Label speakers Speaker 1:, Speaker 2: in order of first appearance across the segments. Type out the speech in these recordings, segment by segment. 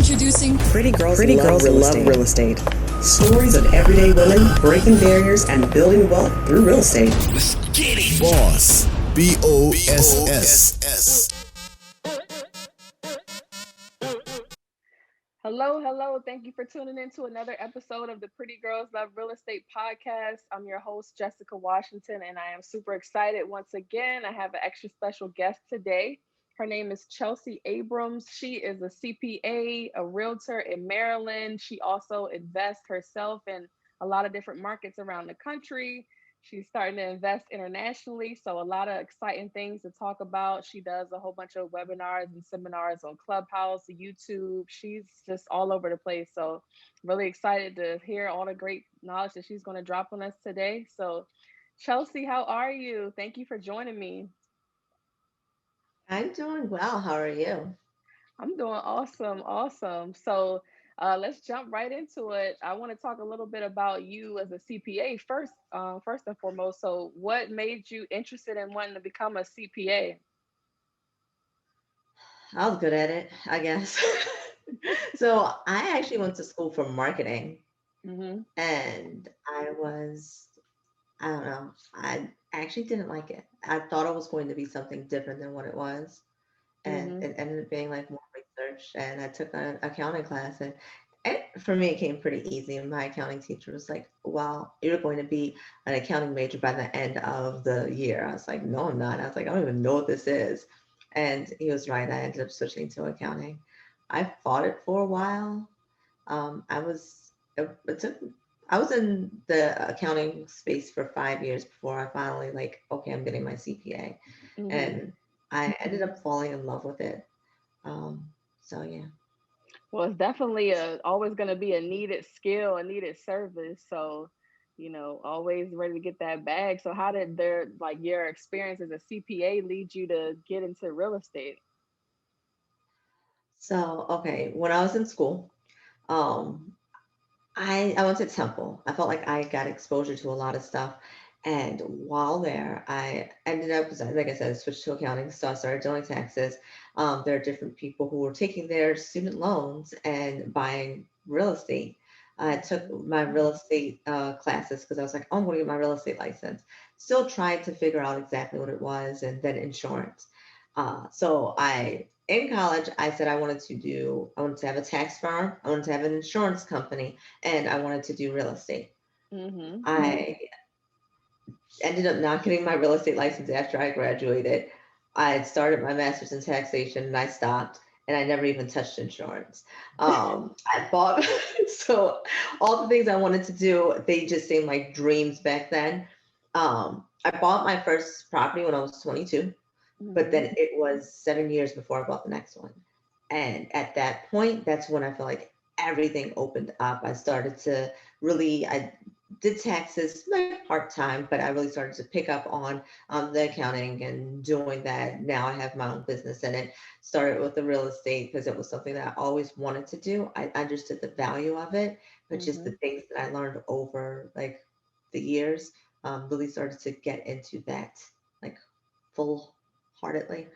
Speaker 1: Introducing
Speaker 2: Pretty Girls Love Real Estate. Stories of everyday women breaking barriers and building wealth through real estate.
Speaker 3: Let's get it. Boss. BOSS.
Speaker 4: Hello. Thank you for tuning in to another episode of the Pretty Girls Love Real Estate podcast. I'm your host, Jessica Washington, and I am super excited. Once again, I have an extra special guest today. Her name is Chelsey Abrams. She is a CPA, a realtor in Maryland. She also invests herself in a lot of different markets around the country. She's starting to invest internationally, so a lot of exciting things to talk about. She does a whole bunch of webinars and seminars on Clubhouse, YouTube. She's just all over the place. So really excited to hear all the great knowledge that she's going to drop on us today. So Chelsey, how are you? Thank you for joining me.
Speaker 5: I'm doing well. How are you?
Speaker 4: I'm doing awesome. So let's jump right into it. I want to talk a little bit about you as a CPA first and foremost. So what made you interested in wanting to become a CPA?
Speaker 5: I was good at it, I guess. So I actually went to school for marketing, and I don't know, I actually didn't like it. I thought it was going to be something different than what it was. And it ended up being like more research. And I took an accounting class, and for me, it came pretty easy. And my accounting teacher was like, well, you're going to be an accounting major by the end of the year. I was like, no, I'm not. I was like, I don't even know what this is. And he was right. I ended up switching to accounting. I fought it for a while. I was in the accounting space for 5 years before I finally like, okay, I'm getting my CPA. And I ended up falling in love with it. So yeah.
Speaker 4: Well, it's definitely always going to be a needed skill, a needed service. So, always ready to get that bag. So how did your experience as a CPA lead you to get into real estate?
Speaker 5: So, okay, when I was in school, um, I went to Temple. I felt like I got exposure to a lot of stuff. And while there, I ended up, like I said, I switched to accounting. So I started doing taxes. There are different people who were taking their student loans and buying real estate. I took my real estate classes because I was like, oh, I'm going to get my real estate license. Still trying to figure out exactly what it was, and then insurance. In college, I said I wanted to have a tax firm, I wanted to have an insurance company, and I wanted to do real estate. I ended up not getting my real estate license after I graduated. I had started my master's in taxation and I stopped, and I never even touched insurance. I bought, so all the things I wanted to do, they just seemed like dreams back then. I bought my first property when I was 22. But then it was 7 years before I bought the next one. And at that point, that's when I felt like everything opened up. I did taxes like part-time, but I really started to pick up on the accounting and doing that. Now I have my own business, and it started with the real estate because it was something that I always wanted to do. I understood the value of it, but just the things that I learned over like the years really started to get into that like wholeheartedly.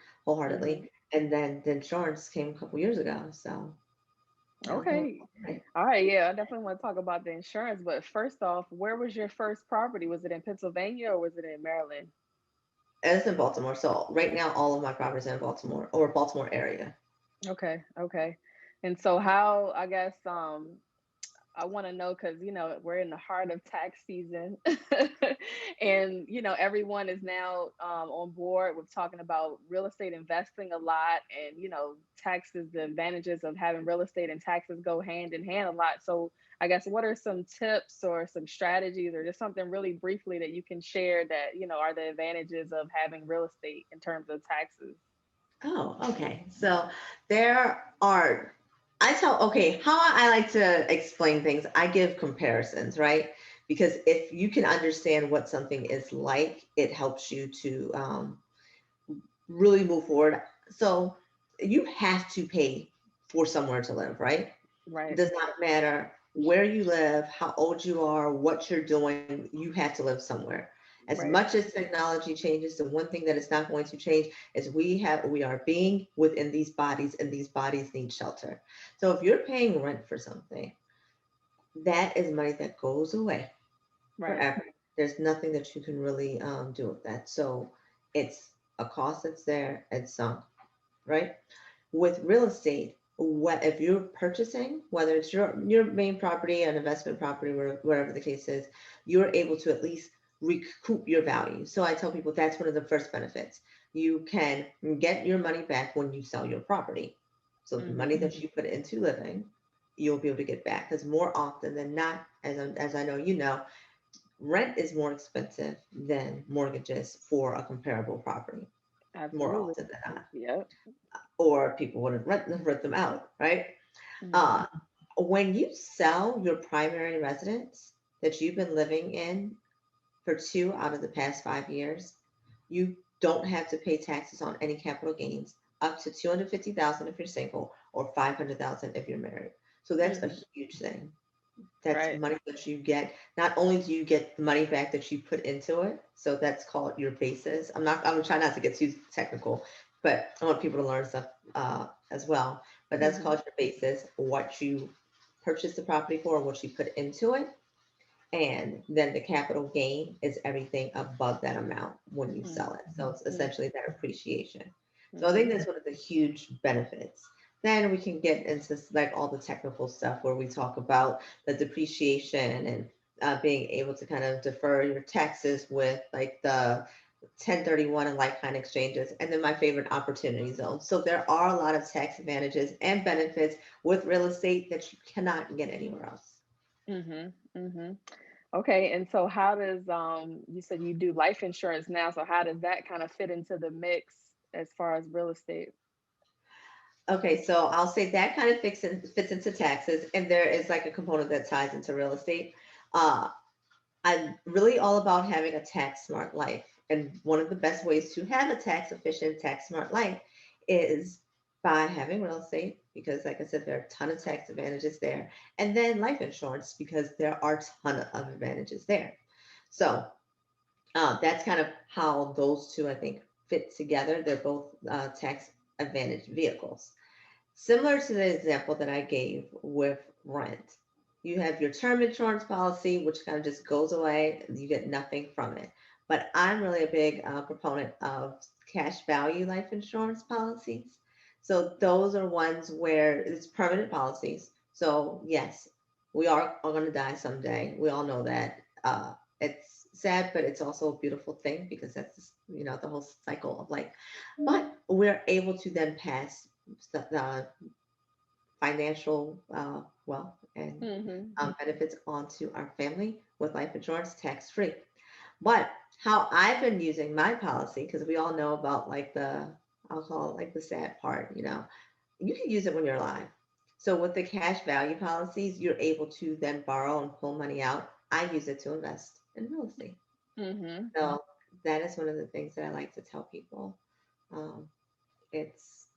Speaker 5: And then the insurance came a couple years ago. So
Speaker 4: Okay. All right. Yeah, I definitely want to talk about the insurance. But first off, where was your first property? Was it in Pennsylvania or was it in Maryland?
Speaker 5: it's in Baltimore. So right now, all of my properties are in Baltimore or Baltimore area.
Speaker 4: Okay. And so how, I guess, I want to know because, we're in the heart of tax season and, everyone is now on board with talking about real estate investing a lot and, taxes, the advantages of having real estate and taxes go hand in hand a lot. So I guess what are some tips or some strategies or just something really briefly that you can share that, are the advantages of having real estate in terms of taxes?
Speaker 5: Oh, okay. So how I like to explain things, I give comparisons, right? Because if you can understand what something is like, it helps you to really move forward. So you have to pay for somewhere to live, right? It
Speaker 4: Right.
Speaker 5: does not matter where you live, how old you are, what you're doing, you have to live somewhere. As
Speaker 4: Right.
Speaker 5: much as technology changes, the one thing that is not going to change is we are being within these bodies, and these bodies need shelter. So if you're paying rent for something, that is money that goes away
Speaker 4: Right.
Speaker 5: forever. There's nothing that you can really do with that. So it's a cost that's there, it's sunk, right? With real estate, what if you're purchasing, whether it's your main property, an investment property, whatever the case is, you're able to at least recoup your value. So I tell people that's one of the first benefits. You can get your money back when you sell your property. So the money that you put into living, you'll be able to get back. Because more often than not, as I know you know, rent is more expensive than mortgages for a comparable property, more
Speaker 4: Absolutely.
Speaker 5: often than not.
Speaker 4: Yep.
Speaker 5: Or people wouldn't rent them out, right?
Speaker 4: Mhm.
Speaker 5: Uh, when you sell your primary residence that you've been living in for 2 out of the past 5 years, you don't have to pay taxes on any capital gains up to 250,000 if you're single, or 500,000 if you're married. So that's a huge thing. That's
Speaker 4: Right.
Speaker 5: money that you get. Not only do you get the money back that you put into it, so that's called your basis. I'm trying not to get too technical, but I want people to learn stuff as well. But that's called your basis, what you purchased the property for, what you put into it. And then the capital gain is everything above that amount when you sell it. So it's essentially that appreciation. So I think that's one of the huge benefits. Then we can get into like all the technical stuff where we talk about the depreciation and being able to kind of defer your taxes with like the 1031 and like-kind exchanges, and then my favorite, opportunity zone. So there are a lot of tax advantages and benefits with real estate that you cannot get anywhere else.
Speaker 4: Mhm. Mhm. Okay, and so how does you said you do life insurance now, so how does that kind of fit into the mix as far as real estate?
Speaker 5: Okay, so I'll say that kind of fits into taxes, and there is like a component that ties into real estate. Uh, I'm really all about having a tax smart life. And one of the best ways to have a tax efficient, tax smart life is by having real estate, because, like I said, there are a ton of tax advantages there. And then life insurance, because there are a ton of advantages there. So that's kind of how those two, I think, fit together. They're both tax advantage vehicles. Similar to the example that I gave with rent, you have your term insurance policy, which kind of just goes away. You get nothing from it. But I'm really a big proponent of cash value life insurance policies. So those are ones where it's permanent policies. So yes, we are all going to die someday. We all know that. It's sad, but it's also a beautiful thing, because that's the whole cycle of life. But we're able to then pass the financial wealth and
Speaker 4: Mhm.
Speaker 5: benefits onto our family with life insurance tax free. But how I've been using my policy, because we all know about like I'll call it like the sad part, you can use it when you're alive. So with the cash value policies, you're able to then borrow and pull money out. I use it to invest in real estate.
Speaker 4: Mhm.
Speaker 5: So that is one of the things that I like to tell people. Um, it's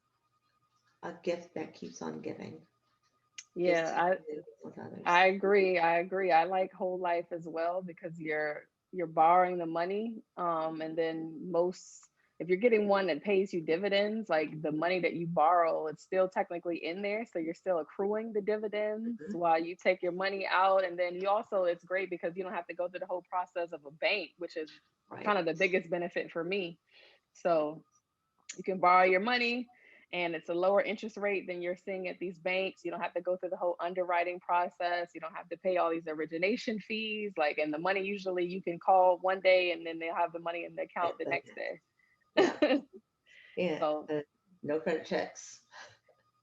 Speaker 5: a gift that keeps on giving. Just to
Speaker 4: Yeah,
Speaker 5: communicate with others.
Speaker 4: I agree. I agree. I like whole life as well because you're borrowing the money, and then most if you're getting one that pays you dividends, like the money that you borrow, it's still technically in there, so you're still accruing the dividends
Speaker 5: Mhm.
Speaker 4: while you take your money out, and then you also it's great because you don't have to go through the whole process of a bank, which is
Speaker 5: Right.
Speaker 4: kind of the biggest benefit for me. So you can borrow your money and it's a lower interest rate than you're seeing at these banks. You don't have to go through the whole underwriting process. You don't have to pay all these origination fees. Like, and the money usually you can call one day and then they'll have the money in the account the next
Speaker 5: Yeah.
Speaker 4: day.
Speaker 5: Yeah.
Speaker 4: So,
Speaker 5: No credit checks.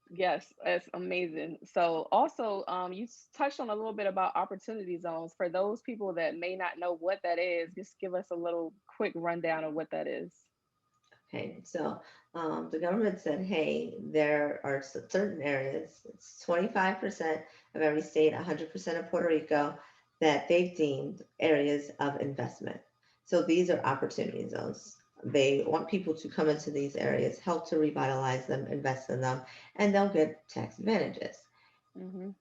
Speaker 4: yes, it's amazing. So, also, you touched on a little bit about opportunity zones. For those people that may not know what that is, just give us a little quick rundown of what that is.
Speaker 5: Okay. So the government said, hey, there are certain areas, it's 25% of every state, 100% of Puerto Rico, that they've deemed areas of investment. So these are opportunity zones. They want people to come into these areas, help to revitalize them, invest in them, and they'll get tax advantages.
Speaker 4: Hmm.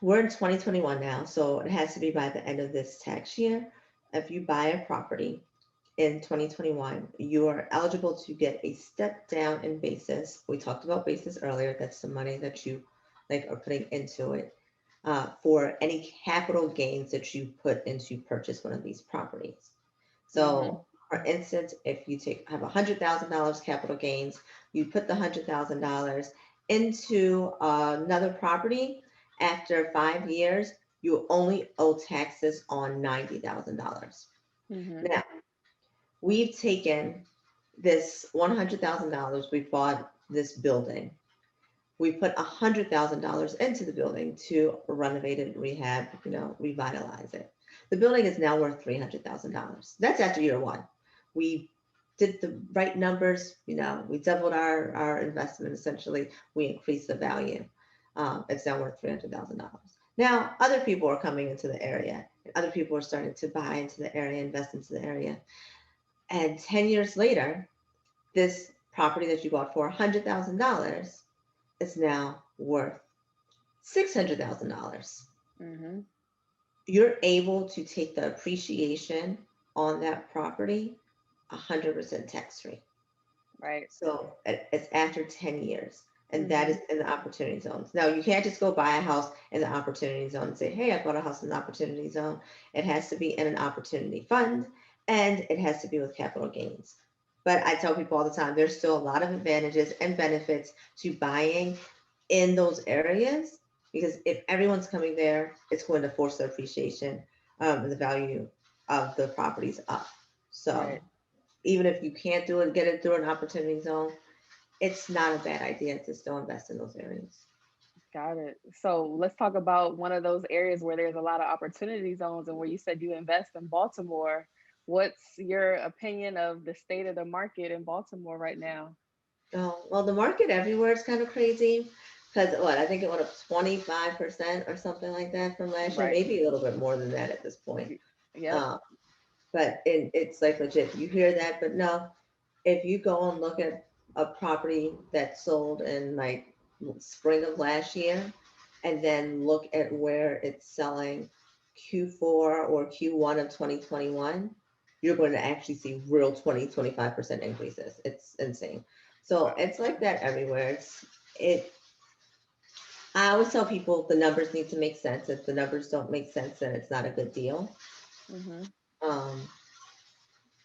Speaker 5: We're in 2021 now, so it has to be by the end of this tax year. if you buy a property in 2021, you are eligible to get a step down in basis. We talked about basis earlier. That's the money that you like are putting into it for any capital gains that you put into purchase one of these properties. So, for instance, if you have $100,000 capital gains, you put the $100,000 into another property. After 5 years, you only owe taxes on $90,000. Now, we've taken this $100,000. We bought this building. We put $100,000 into the building to renovate it, rehab, revitalize it. The building is now worth $300,000. That's after year one. We did the right numbers. We doubled our investment. Essentially, we increased the value. It's now worth $300,000. Now, other people are coming into the area. Other people are starting to buy into the area, invest into the area. And 10 years later, this property that you bought for $100,000 is now worth $600,000. You're able to take the appreciation on that property 100% tax free.
Speaker 4: Right.
Speaker 5: So it's after 10 years. And that is in the opportunity zones. Now, you can't just go buy a house in the opportunity zone and say, hey, I bought a house in the opportunity zone. It has to be in an opportunity fund, and it has to be with capital gains. But I tell people all the time, there's still a lot of advantages and benefits to buying in those areas, because if everyone's coming there, it's going to force the appreciation and the value of the properties up. So even if you can't get it through an opportunity zone, it's not a bad idea to still invest in those areas.
Speaker 4: Got it. So let's talk about one of those areas where there's a lot of opportunity zones and where you said you invest in Baltimore. What's your opinion of the state of the market in Baltimore right now?
Speaker 5: Oh, well, the market everywhere is kind of crazy because I think it went up 25% or something like that from last year, maybe a little bit more than that at this point.
Speaker 4: Yeah.
Speaker 5: But it's like legit. You hear that, but no, if you go and look at a property that sold in like spring of last year, and then look at where it's selling Q4 or Q1 of 2021, you're going to actually see real 20-25% increases. It's insane. So it's like that everywhere. I always tell people the numbers need to make sense. If the numbers don't make sense, then it's not a good deal.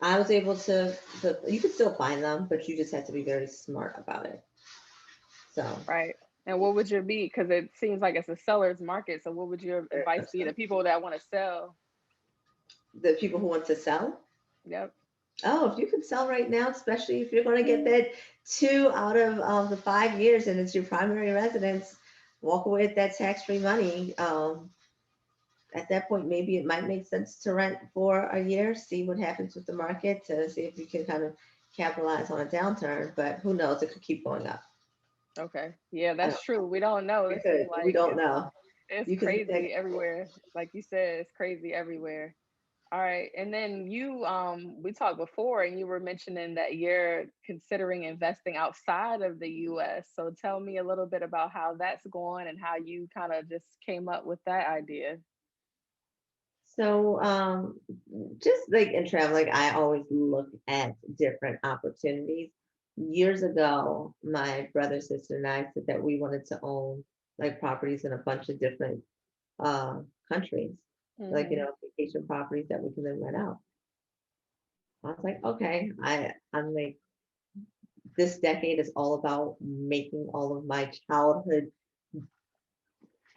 Speaker 5: I was able to, you could still find them, but you just have to be very smart about it. So.
Speaker 4: Right. And what would your be? Because it seems like it's a seller's market. So what would your advice be to people that want to sell?
Speaker 5: The people who want to sell?
Speaker 4: Yep.
Speaker 5: Oh, if you can sell right now, especially if you're going to get that 2 out of the 5 years and it's your primary residence, walk away with that tax-free money. At that point, maybe it might make sense to rent for a year, see what happens with the market, to see if you can kind of capitalize on a downturn. But who knows? It could keep going up.
Speaker 4: Okay. Yeah, that's true. We don't know.
Speaker 5: We don't know.
Speaker 4: It's crazy everywhere. Like you said, it's crazy everywhere. All right. And then we talked before and you were mentioning that you're considering investing outside of the US. So tell me a little bit about how that's going and how you kind of just came up with that idea.
Speaker 5: So just like in travel, like I always look at different opportunities. Years ago, my brother, sister, and I said that we wanted to own like properties in a bunch of different countries, like vacation properties that we can then rent out. I was like, okay, I'm like, this decade is all about making all of my childhood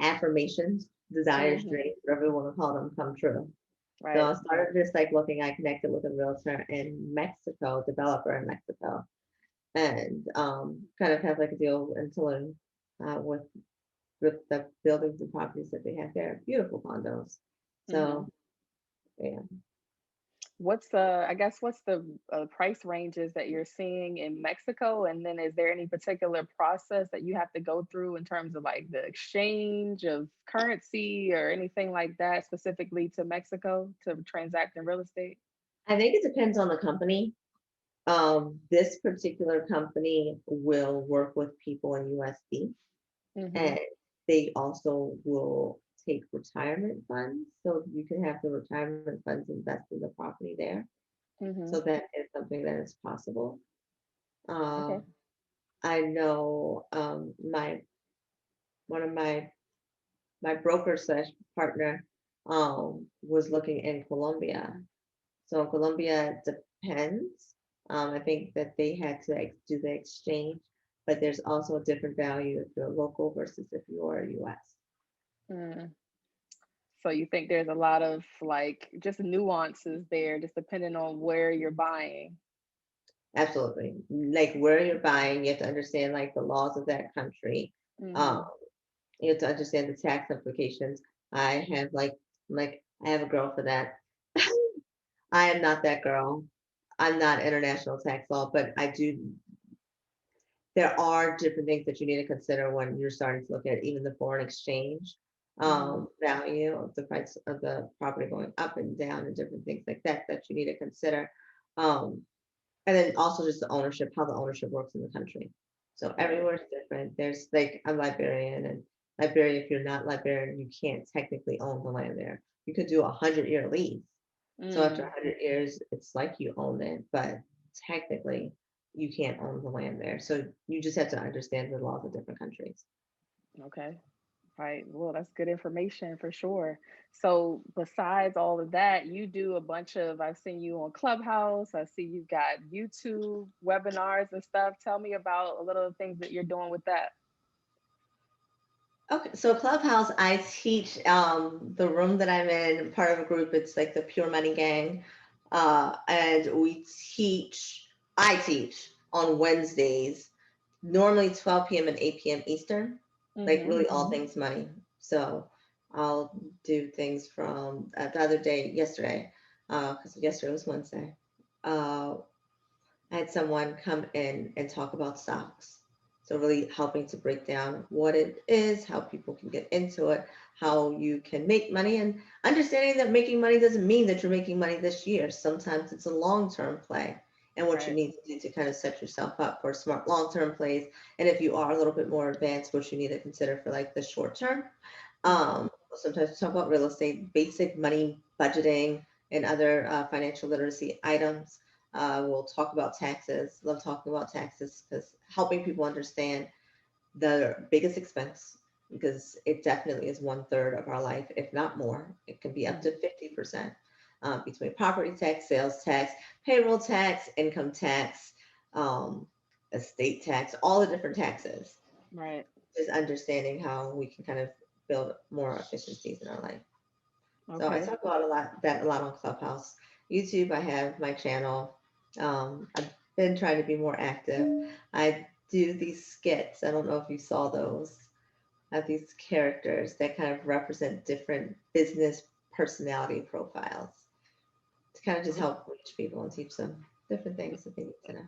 Speaker 5: affirmations, desires, dreams, whatever you want to call them, come true. Right. So I started just like looking. I connected with a realtor in Mexico, developer in Mexico, and kind of have like a deal until with the buildings and properties that they have there. Beautiful condos. So yeah.
Speaker 4: What's the price ranges that you're seeing in Mexico? And then is there any particular process that you have to go through in terms of like the exchange of currency or anything like that specifically to Mexico to transact in real estate?
Speaker 5: I think it depends on the company. This particular company will work with people in USD, and they also will take retirement funds. So you can have the retirement funds invest in the property there. So that is something that is possible.
Speaker 4: Okay.
Speaker 5: I know one of my broker slash partner was looking in Colombia. So in Colombia it depends. I think that they had to do the exchange, but there's also a different value if you're local versus if you're US.
Speaker 4: Mm. So you think there's a lot of like just nuances there, just depending on where you're buying.
Speaker 5: Absolutely. Like where you're buying, you have to understand like the laws of that country. Um, you have to understand the tax implications. I have like I have a girl for that. I am not that girl. I'm not international tax law, but I do. There are different things that you need to consider when you're starting to look at even the foreign exchange value of the price of the property going up and down and different things like that that you need to consider. Um, and then also just the ownership, how the ownership works in the country. So everywhere is different. There's like I'm Liberian, and Liberia, if you're not Liberian, you can't technically own the land there. You could do 100-year lease. So after 100 years, it's like you own it, but technically you can't own the land there. So you just have to understand the laws of different countries.
Speaker 4: Okay. Right. Well, that's good information for sure. So besides all of that, you do a bunch of, I've seen you on Clubhouse. I see you've got YouTube webinars and stuff. Tell me about a little things that you're doing with that.
Speaker 5: Okay, so Clubhouse, I teach the room that I'm in, part of a group, it's like the Pure Money Gang. And I teach on Wednesdays, normally 12 p.m. and 8 p.m. Eastern, like really all things money. So I'll do things from the other day, yesterday, because yesterday was Wednesday. I had someone come in and talk about stocks. So really helping to break down what it is, how people can get into it, how you can make money, and understanding that making money doesn't mean that you're making money this year. Sometimes it's a long-term play, and what you need to do to kind of set yourself up for smart long-term plays. And if you are a little bit more advanced, what you need to consider for like the short term. Sometimes we talk about real estate, basic money budgeting, and other financial literacy items. We'll talk about taxes. Love talking about taxes because helping people understand the biggest expense, because it definitely is 1/3 of our life, if not more. It can be up to 50% between property tax, sales tax, payroll tax, income tax, estate tax, all the different taxes.
Speaker 4: Right.
Speaker 5: Is understanding how we can kind of build more efficiencies in our life. So I talk about a lot on Clubhouse. YouTube, I have my channel. I've been trying to be more active. I do these skits. I don't know if you saw those. I have these characters that kind of represent different business personality profiles to kind of just help reach people and teach them different things that they need to know.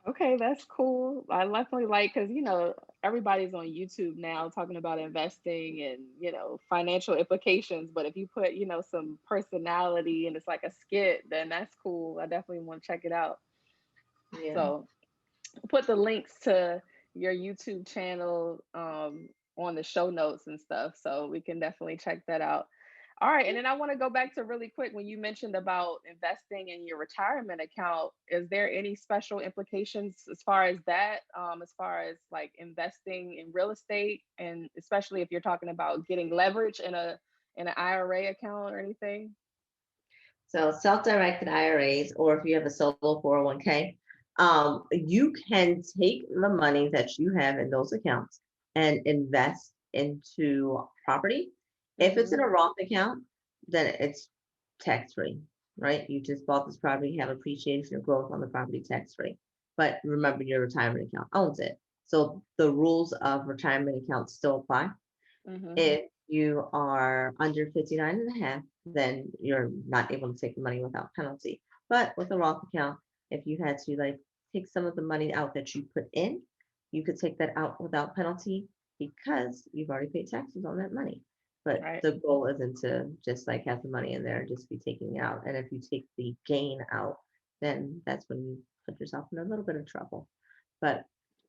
Speaker 4: Okay, that's cool. I definitely like because everybody's on YouTube now talking about investing and financial implications. But if you put some personality and it's like a skit, then that's cool. I definitely want to check it out.
Speaker 5: Yeah.
Speaker 4: So put the links to your YouTube channel on the show notes and stuff, so we can definitely check that out. All right, and then I want to go back to really quick when you mentioned about investing in your retirement account. Is there any special implications as far as that, as far as like investing in real estate, and especially if you're talking about getting leverage in an IRA account or anything?
Speaker 5: So self-directed IRAs, or if you have a solo 401k, you can take the money that you have in those accounts and invest into property. If it's in a Roth account, then it's tax-free, right? You just bought this property, you have appreciation or growth on the property tax-free. But remember, your retirement account owns it. So the rules of retirement accounts still apply. If you are under 59 and a half, then you're not able to take the money without penalty. But with a Roth account, if you had to like take some of the money out that you put in, you could take that out without penalty because you've already paid taxes on that money. But the goal isn't to just like have the money in there and just be taking it out. And if you take the gain out, then that's when you put yourself in a little bit of trouble. But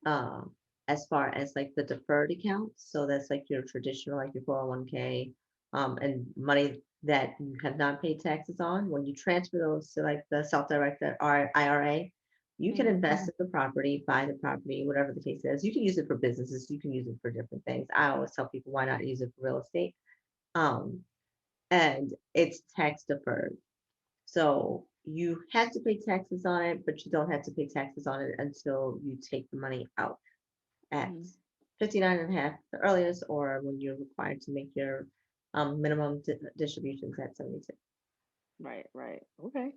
Speaker 5: as far as like the deferred accounts, so that's like your traditional, like your 401k, and money that you have not paid taxes on, when you transfer those to like the self-directed or IRA, you can invest in the property, buy the property, whatever the case is. You can use it for businesses. You can use it for different things. I always tell people, why not use it for real estate? Um, and it's tax deferred. So you have to pay taxes on it, but you don't have to pay taxes on it until you take the money out at 59 and a half, the earliest, or when you're required to make your minimum distributions at 72.
Speaker 4: Right. Okay.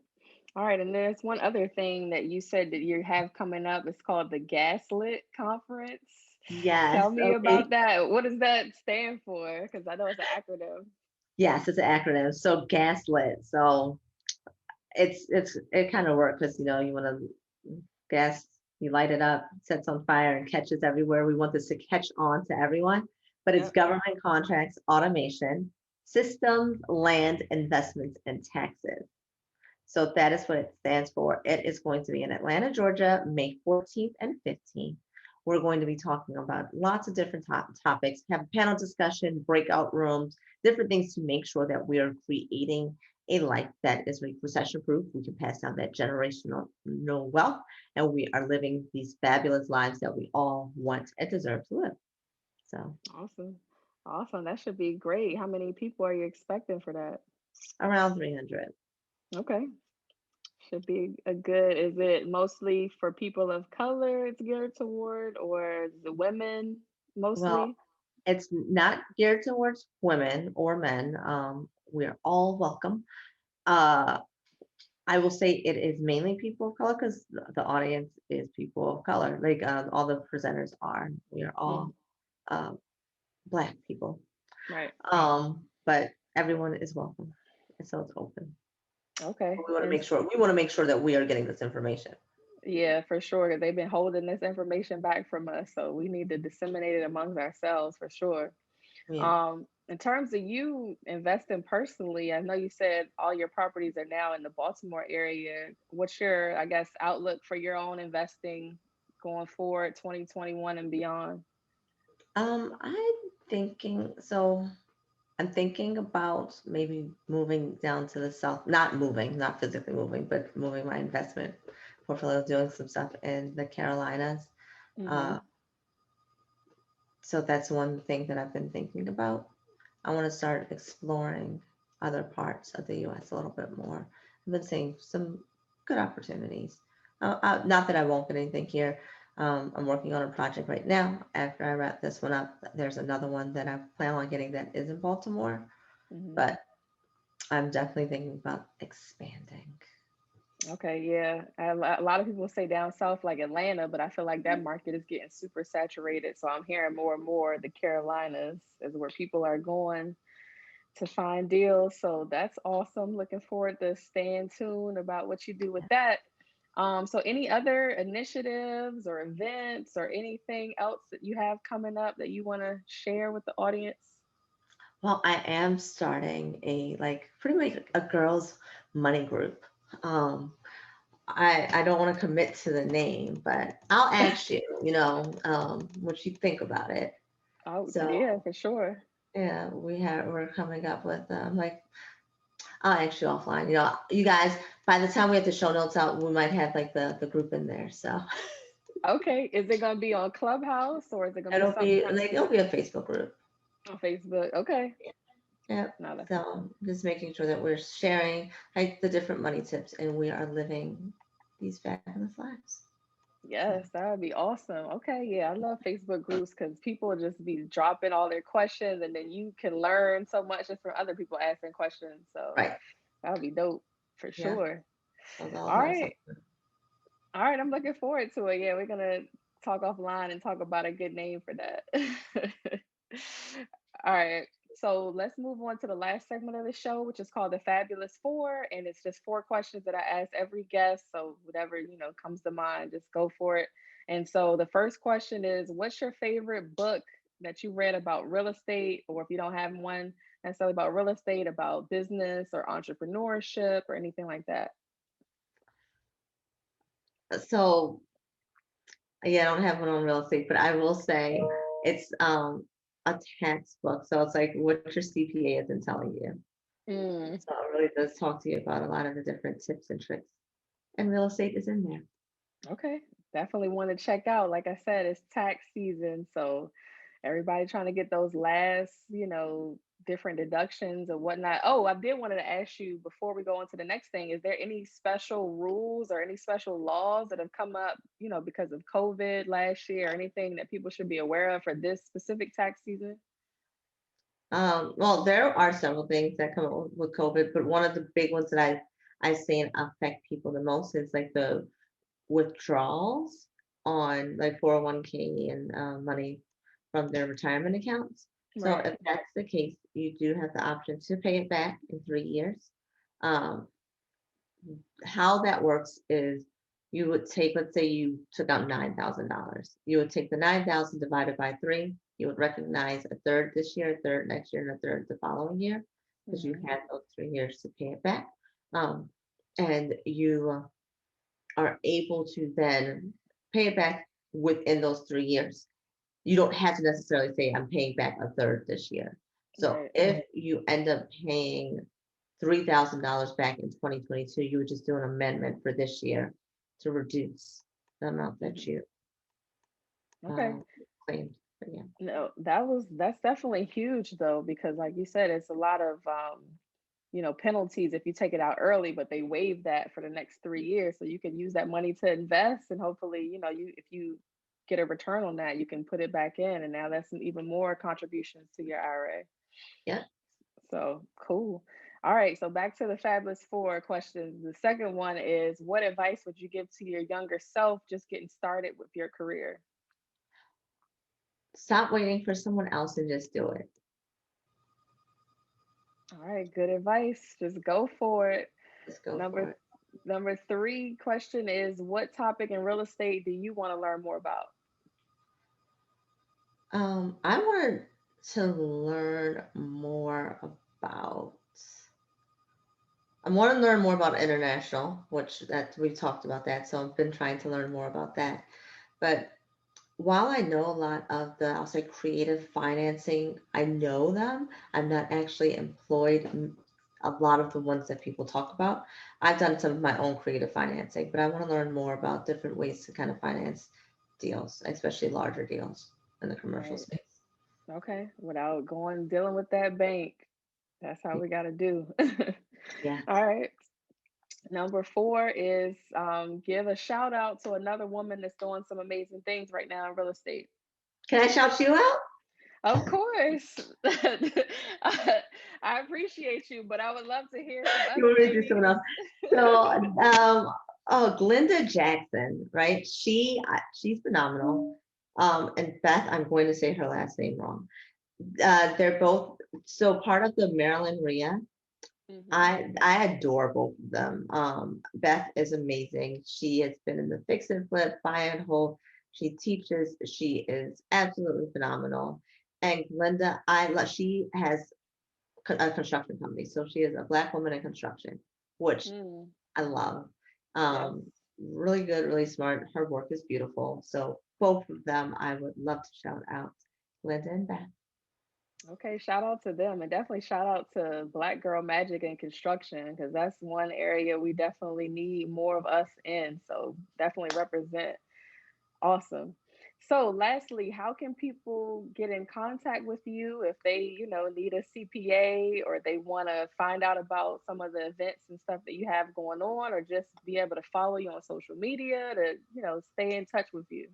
Speaker 4: All right. And there's one other thing that you said that you have coming up. It's called the Gaslit Conference.
Speaker 5: Yes.
Speaker 4: Tell me
Speaker 5: Okay.
Speaker 4: about that. What does that stand for? Because I know it's an acronym.
Speaker 5: Yes, it's an acronym. So gaslit. So it kind of works because you want to gas, you light it up, sets on fire and catches everywhere. We want this to catch on to everyone, but it's
Speaker 4: Yep.
Speaker 5: government contracts, automation, systems, land, investments, and taxes. So that is what it stands for. It is going to be in Atlanta, Georgia, May 14th and 15th. We're going to be talking about lots of different topics, have a panel discussion, breakout rooms, different things to make sure that we are creating a life that is recession proof. We can pass down that generational no wealth, and we are living these fabulous lives that we all want and deserve to live. So
Speaker 4: Awesome. That should be great. How many people are you expecting for that?
Speaker 5: around 300.
Speaker 4: Okay. Should be a good. Is it mostly for people of color it's geared toward, or is it women
Speaker 5: Well,
Speaker 4: mostly?
Speaker 5: it's not geared towards women or men. We are all welcome. Uh, I will say it is mainly people of color because the audience is people of color. Like all the presenters are. We are all uh, Black people.
Speaker 4: Right.
Speaker 5: But everyone is welcome. And so it's open.
Speaker 4: Okay.
Speaker 5: We want to
Speaker 4: And
Speaker 5: make sure that we are getting this information.
Speaker 4: yeah, for sure. 'Cause they've been holding this information back from us, so we need to disseminate it amongst ourselves for sure.
Speaker 5: Yeah.
Speaker 4: In terms of you investing personally, I know you said all your properties are now in the Baltimore area. What's your, I guess, outlook for your own investing going forward, 2021 and beyond?
Speaker 5: I'm thinking so. I'm thinking about maybe moving down to the south, not physically moving, but moving my investment portfolio, doing some stuff in the Carolinas. Uh, so that's one thing that I've been thinking about. I want to start exploring other parts of the US a little bit more. I've been seeing some good opportunities. Not that I won't get anything here. I'm working on a project right now. After I wrap this one up, there's another one that I plan on getting that is in Baltimore. But I'm definitely thinking about expanding.
Speaker 4: Okay, yeah. A lot of people say down south like Atlanta, but I feel like that market is getting super saturated. So I'm hearing more and more the Carolinas is where people are going to find deals. So that's awesome. Looking forward to staying tuned about what you do with that. So any other initiatives or events or anything else that you have coming up that you want to share with the audience?
Speaker 5: Well, I am starting pretty much a girls' money group. I don't want to commit to the name, but I'll ask you, what you think about it.
Speaker 4: Oh,
Speaker 5: So
Speaker 4: yeah, for sure.
Speaker 5: yeah, we're coming up with I'll ask you offline. You guys, by the time we have the show notes out, we might have like the group in there. So
Speaker 4: Okay. Is it going to be on Clubhouse or is it going to be something
Speaker 5: it'll be a Facebook group.
Speaker 4: on Facebook? Okay.
Speaker 5: Yeah.
Speaker 4: No,
Speaker 5: So just making sure that we're sharing like the different money tips and we are living these fabulous lives.
Speaker 4: yes, that would be awesome. Okay, yeah, I love Facebook groups because people just be dropping all their questions and then you can learn so much just from other people asking questions. So
Speaker 5: Right.
Speaker 4: that would be dope for
Speaker 5: Yeah.
Speaker 4: sure.
Speaker 5: All
Speaker 4: All
Speaker 5: about
Speaker 4: right. All right, I'm looking forward to it. Yeah, we're gonna talk offline and talk about a good name for that. All right. So let's move on to the last segment of the show, which is called the Fabulous Four. And it's just four questions that I ask every guest. So whatever, comes to mind, just go for it. And so the first question is, what's your favorite book that you read about real estate? Or if you don't have one necessarily about real estate, about business or entrepreneurship or anything like that?
Speaker 5: So yeah, I don't have one on real estate, but I will say it's a tax book. So it's like what your CPA isn't telling you. So it really does talk to you about a lot of the different tips and tricks. And real estate is in there.
Speaker 4: Okay, definitely want to check out. Like I said, it's tax season, so everybody trying to get those last, different deductions or whatnot. Oh, I did wanted to ask you before we go on to the next thing, is there any special rules or any special laws that have come up, because of COVID last year, or anything that people should be aware of for this specific tax season?
Speaker 5: Well, there are several things that come up with COVID, but one of the big ones that I've seen affect people the most is like the withdrawals on like 401k and money from their retirement accounts. So
Speaker 4: Right.
Speaker 5: if that's the case, you do have the option to pay it back in 3 years. Um, how that works is you would take, let's say you took out $9,000. You would take the 9,000 divided by 3. You would recognize a third this year, a third next year, and a third the following year because you had those 3 years to pay it back. And you are able to then pay it back within those 3 years. You don't have to necessarily say, I'm paying back a third this year. So
Speaker 4: Right.
Speaker 5: if you end up paying $3,000 back in 2022, you would just do an amendment for this year to reduce the amount that you
Speaker 4: Okay.
Speaker 5: claimed. But yeah.
Speaker 4: No, that's definitely huge though, because like you said, it's a lot of penalties if you take it out early, but they waive that for the next 3 years. So you can use that money to invest, and hopefully, if you get a return on that, you can put it back in. And now that's an even more contributions to your IRA.
Speaker 5: Yeah.
Speaker 4: So cool. All right. So back to the Fabulous Four questions. The second one is, what advice would you give to your younger self just getting started with your career?
Speaker 5: Stop waiting for someone else and just do it.
Speaker 4: All right. Good advice. Just go for it.
Speaker 5: Just go for it.
Speaker 4: Number 3 question is, what topic in real estate do you want to learn more about?
Speaker 5: I wanted to learn more about. I want to learn more about international, which that we've talked about that. So I've been trying to learn more about that. But while I know a lot of the, I'll say, creative financing, I know them. I'm not actually employed in a lot of the ones that people talk about. I've done some of my own creative financing, but I want to learn more about different ways to kind of finance deals, especially larger deals in the commercial
Speaker 4: Right.
Speaker 5: space.
Speaker 4: Okay. Without dealing with that bank. That's how we got to do.
Speaker 5: Yeah.
Speaker 4: All right. Number 4 is, give a shout out to another woman that's doing some amazing things right now in real estate.
Speaker 5: Can I shout you out?
Speaker 4: Of course. I appreciate you, but I would love to hear from
Speaker 5: You
Speaker 4: other
Speaker 5: want me to do
Speaker 4: ladies.
Speaker 5: someone else? So, Glenda Jackson, right? She's phenomenal. And Beth, I'm going to say her last name wrong. They're both so part of the Maryland RIA. I adore both of them. Beth is amazing. She has been in the fix and flip, buy and hold. She teaches. She is absolutely phenomenal. And Glenda, she has a construction company, so she is a Black woman in construction, which I love.
Speaker 4: Yes.
Speaker 5: Really good, really smart. Her work is beautiful. So both of them, I would love to shout out, Glenda and Beth.
Speaker 4: Okay, shout out to them, and definitely shout out to Black Girl Magic in construction, because that's one area we definitely need more of us in. So definitely represent. Awesome. So lastly, how can people get in contact with you if they, need a CPA, or they want to find out about some of the events and stuff that you have going on, or just be able to follow you on social media to, stay in touch with you?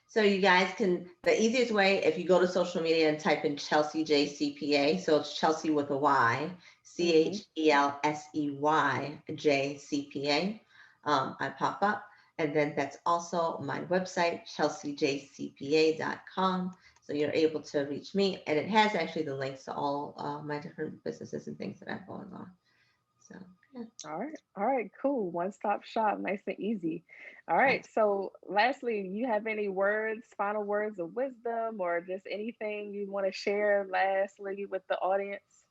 Speaker 5: So you guys can, the easiest way, if you go to social media and type in Chelsey J CPA, so it's Chelsey with a Y, CHELSEY J CPA, I pop up. And then that's also my website, chelseajcpa.com. So you're able to reach me, and it has actually the links to all my different businesses and things that I have going on. So, yeah.
Speaker 4: All right, cool. One-stop shop, nice and easy. All right. So lastly, you have any final words of wisdom, or just anything you want to share lastly with the audience?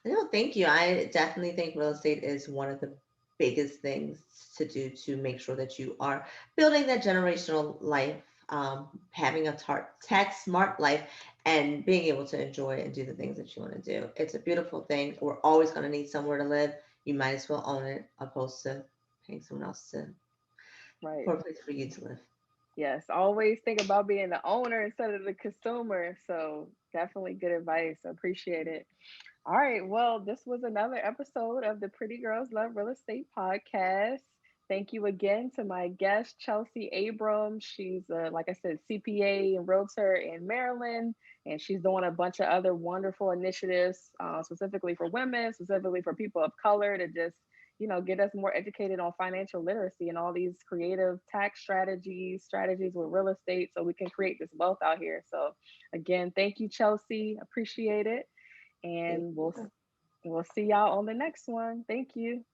Speaker 5: No, thank you. I definitely think real estate is one of the biggest things to do to make sure that you are building that generational life having a tax smart life and being able to enjoy and do the things that you want to do. It's a beautiful thing. We're always going to need somewhere to live. You might as well own it, opposed to paying someone else for a place for you to live.
Speaker 4: Yes, always think about being the owner instead of the consumer. So definitely good advice. I appreciate it. All right. Well, this was another episode of the Pretty Girls Love Real Estate podcast. Thank you again to my guest, Chelsey Abrams. She's, like I said, CPA and realtor in Maryland, and she's doing a bunch of other wonderful initiatives, specifically for women, specifically for people of color, to just, get us more educated on financial literacy and all these creative tax strategies with real estate so we can create this wealth out here. So again, thank you, Chelsey. Appreciate it. And we'll see y'all on the next one. Thank you.